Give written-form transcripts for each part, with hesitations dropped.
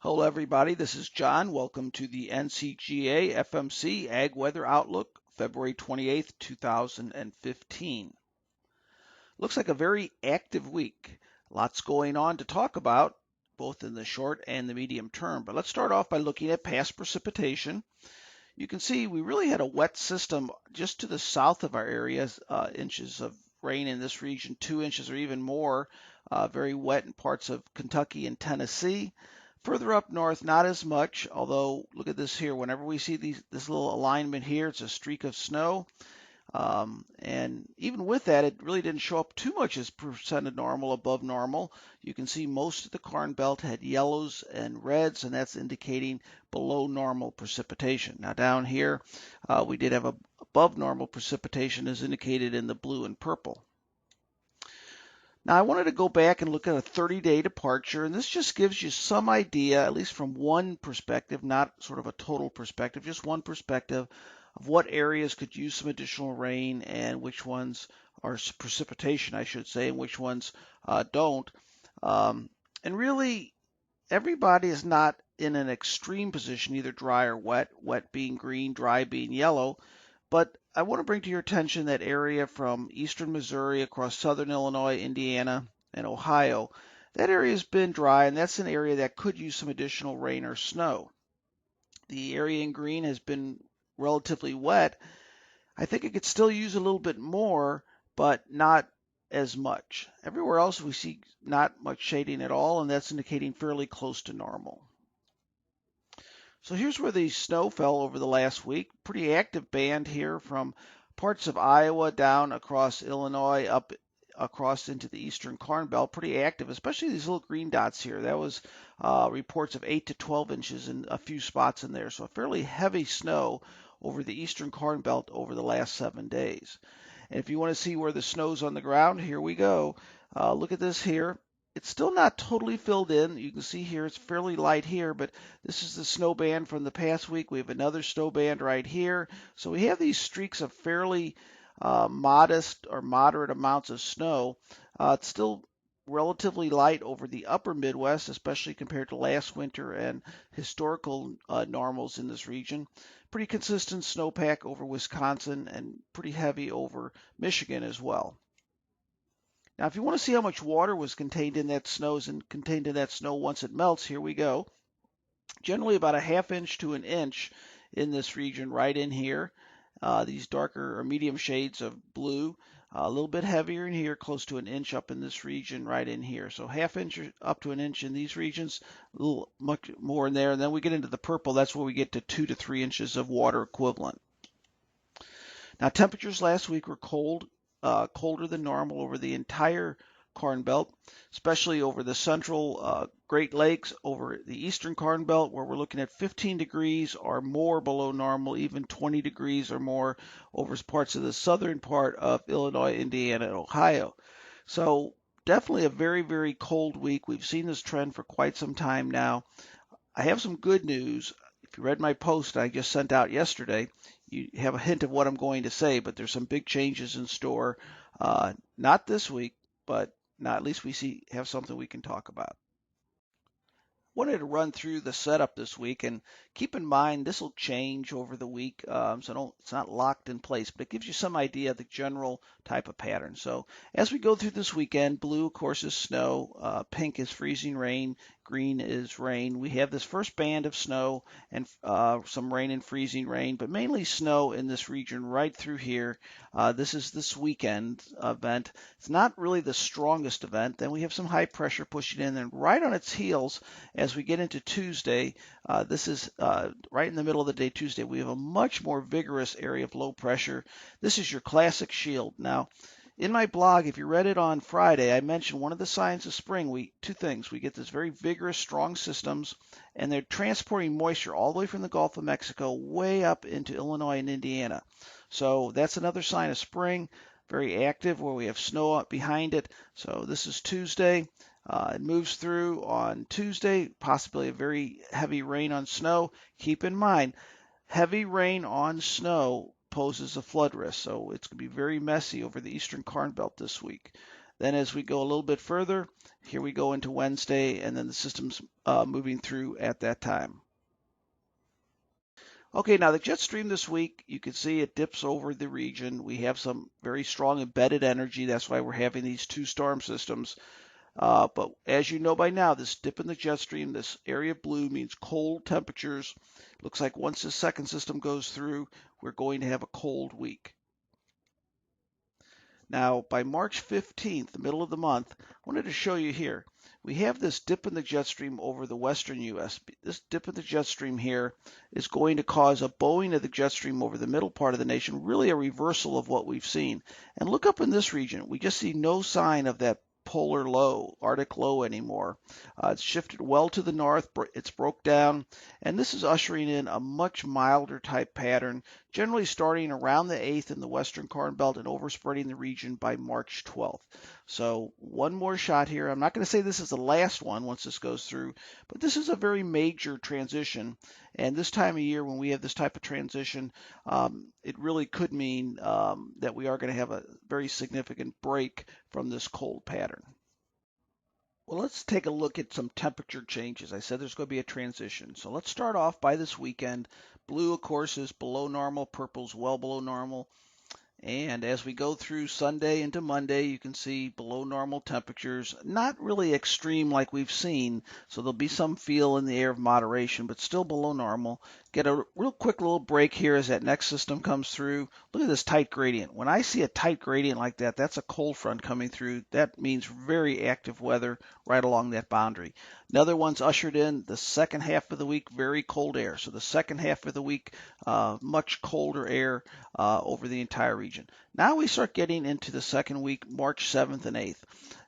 Hello, everybody. This is John. Welcome to the NCGA FMC Ag Weather Outlook, February 28th, 2015. Looks like a very active week. Lots going on to talk about, both in the short and the medium term. But let's start off by looking at past precipitation. You can see we really had a wet system just to the south of our area, inches of rain in this region, 2 inches or even more, very wet in parts of Kentucky and Tennessee. Further up north, not as much, although look at this here. Whenever we see this little alignment here, it's a streak of snow. And even with that, it really didn't show up too much as percent of normal, above normal. You can see most of the Corn Belt had yellows and reds, and that's indicating below normal precipitation. Now down here, we did have above normal precipitation as indicated in the blue and purple. Now I wanted to go back and look at a 30-day departure, and this just gives you some idea, at least from one perspective, not sort of a total perspective, just one perspective of what areas could use some additional rain and which ones are precipitation, I should say, and which ones don't. And really, everybody is not in an extreme position, either dry or wet, wet being green, dry being yellow. But I want to bring to your attention that area from eastern Missouri across southern Illinois, Indiana, and Ohio. That area has been dry, and that's an area that could use some additional rain or snow. The area in green has been relatively wet. I think it could still use a little bit more, but not as much. Everywhere else we see not much shading at all, and that's indicating fairly close to normal. So here's where the snow fell over the last week. Pretty active band here from parts of Iowa down across Illinois, up across into the eastern Corn Belt. Pretty active, especially these little green dots here. That was reports of 8 to 12 inches in a few spots in there. So a fairly heavy snow over the eastern Corn Belt over the last 7 days. And if you want to see where the snow's on the ground, here we go. Look at this here. It's still not totally filled in. You can see here it's fairly light here, but this is the snow band from the past week. We have another snow band right here. So we have these streaks of fairly modest or moderate amounts of snow. It's still relatively light over the upper Midwest, especially compared to last winter and historical normals in this region. Pretty consistent snowpack over Wisconsin and pretty heavy over Michigan as well. Now, if you want to see how much water was contained in that snow once it melts, here we go. Generally about a ½ inch to an inch in this region right in here. These darker or medium shades of blue, a little bit heavier in here, close to an inch up in this region right in here. So ½ inch up to an inch in these regions, a little much more in there. And then we get into the purple, that's where we get to 2 to 3 inches of water equivalent. Now, temperatures last week were cold. Colder than normal over the entire Corn Belt, especially over the central Great Lakes, over the eastern Corn Belt, where we're looking at 15 degrees or more below normal, even 20 degrees or more over parts of the southern part of Illinois, Indiana, and Ohio. So definitely a very, very cold week. We've seen this trend for quite some time now. I have some good news. If you read my post I just sent out yesterday, you have a hint of what I'm going to say, but there's some big changes in store. Not this week, but now at least we have something we can talk about. Wanted to run through the setup this week, and keep in mind this will change over the week, so it's not locked in place, but it gives you some idea of the general type of pattern. So as we go through this weekend, blue of course is snow, pink is freezing rain, green is rain. We have this first band of snow and some rain and freezing rain, but mainly snow in this region right through here. This is this weekend event. It's not really the strongest event. Then we have some high pressure pushing in, and right on its heels as we get into Tuesday, this is right in the middle of the day Tuesday, we have a much more vigorous area of low pressure. This is your classic shield. Now, in my blog, if you read it on Friday, I mentioned one of the signs of spring. Two things. We get this very vigorous, strong systems, and they're transporting moisture all the way from the Gulf of Mexico way up into Illinois and Indiana. So that's another sign of spring, very active, where we have snow up behind it. So this is Tuesday. It moves through on Tuesday, possibly a very heavy rain on snow. Keep in mind, heavy rain on snow poses a flood risk, so it's going to be very messy over the eastern Corn Belt this week. Then as we go a little bit further, here we go into Wednesday, and then the system's moving through at that time. Okay, now the jet stream this week, you can see it dips over the region. We have some very strong embedded energy. That's why we're having these two storm systems. But as you know by now, this dip in the jet stream, this area of blue means cold temperatures. Looks like once the second system goes through, we're going to have a cold week. Now, by March 15th, the middle of the month, I wanted to show you here. We have this dip in the jet stream over the western U.S. This dip in the jet stream here is going to cause a bowing of the jet stream over the middle part of the nation, really a reversal of what we've seen. And look up in this region. We just see no sign of that polar low, Arctic low anymore. It's shifted well to the north, it's broke down, and this is ushering in a much milder type pattern, generally starting around the 8th in the western Corn Belt and overspreading the region by March 12th. So one more shot here. I'm not going to say this is the last one once this goes through, but this is a very major transition. And this time of year when we have this type of transition, it really could mean that we are going to have a very significant break from this cold pattern. Well, let's take a look at some temperature changes. I said there's going to be a transition. So let's start off by this weekend. Blue, of course, is below normal. Purple's well below normal. And as we go through Sunday into Monday, you can see below normal temperatures, not really extreme like we've seen, so there'll be some feel in the air of moderation, but still below normal. Get a real quick little break here as that next system comes through. Look at this tight gradient. When I see a tight gradient like that, that's a cold front coming through. That means very active weather right along that boundary. Another one's ushered in the second half of the week, very cold air. So the second half of the week, much colder air over the entire region. Now we start getting into the second week, March 7th and 8th.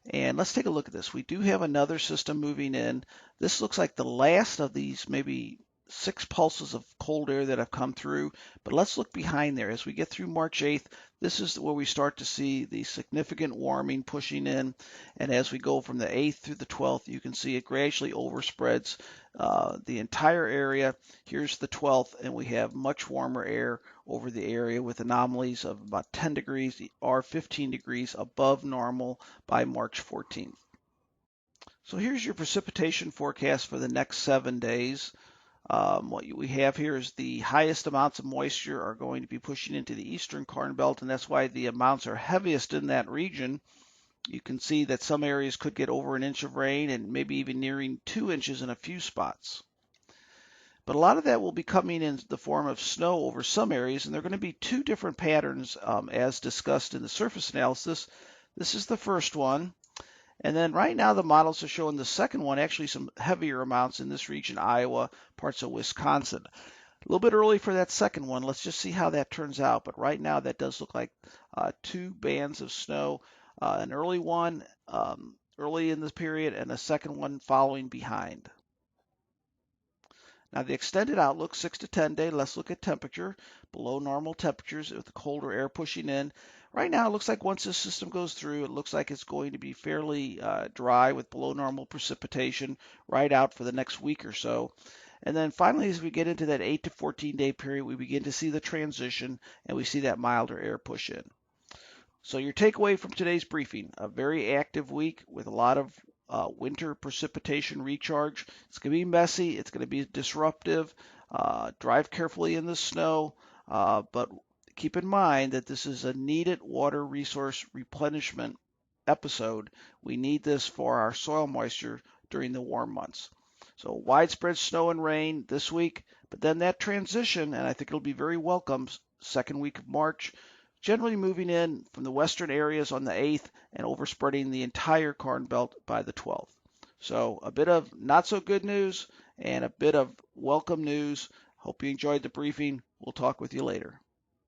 And let's take a look at this. We do have another system moving in. This looks like the last of these maybe 6 pulses of cold air that have come through. But let's look behind there. As we get through March 8th, this is where we start to see the significant warming pushing in. And as we go from the 8th through the 12th, you can see it gradually overspreads the entire area. Here's the 12th, and we have much warmer air over the area with anomalies of about 10 degrees or 15 degrees above normal by March 14th. So here's your precipitation forecast for the next 7 days. What we have here is the highest amounts of moisture are going to be pushing into the eastern Corn Belt, and that's why the amounts are heaviest in that region. You can see that some areas could get over an inch of rain and maybe even nearing 2 inches in a few spots. But a lot of that will be coming in the form of snow over some areas, and there are going to be 2 different patterns as discussed in the surface analysis. This is the first one. And then right now the models are showing the second one, actually some heavier amounts in this region, Iowa, parts of Wisconsin. A little bit early for that second one. Let's just see how that turns out. But right now that does look like 2 bands of snow, an early one early in this period and a second one following behind. Now the extended outlook, 6 to 10 day, let's look at temperature, below normal temperatures with the colder air pushing in. Right now it looks like once this system goes through, it looks like it's going to be fairly dry with below normal precipitation right out for the next week or so. And then finally, as we get into that 8 to 14 day period, we begin to see the transition and we see that milder air push in. So your takeaway from today's briefing, a very active week with a lot of winter precipitation recharge. It's going to be messy. It's going to be disruptive. Drive carefully in the snow, but keep in mind that this is a needed water resource replenishment episode. We need this for our soil moisture during the warm months. So widespread snow and rain this week, but then that transition, and I think it'll be very welcome, second week of March, generally moving in from the western areas on the 8th and overspreading the entire Corn Belt by the 12th. So a bit of not so good news and a bit of welcome news. Hope you enjoyed the briefing. We'll talk with you later.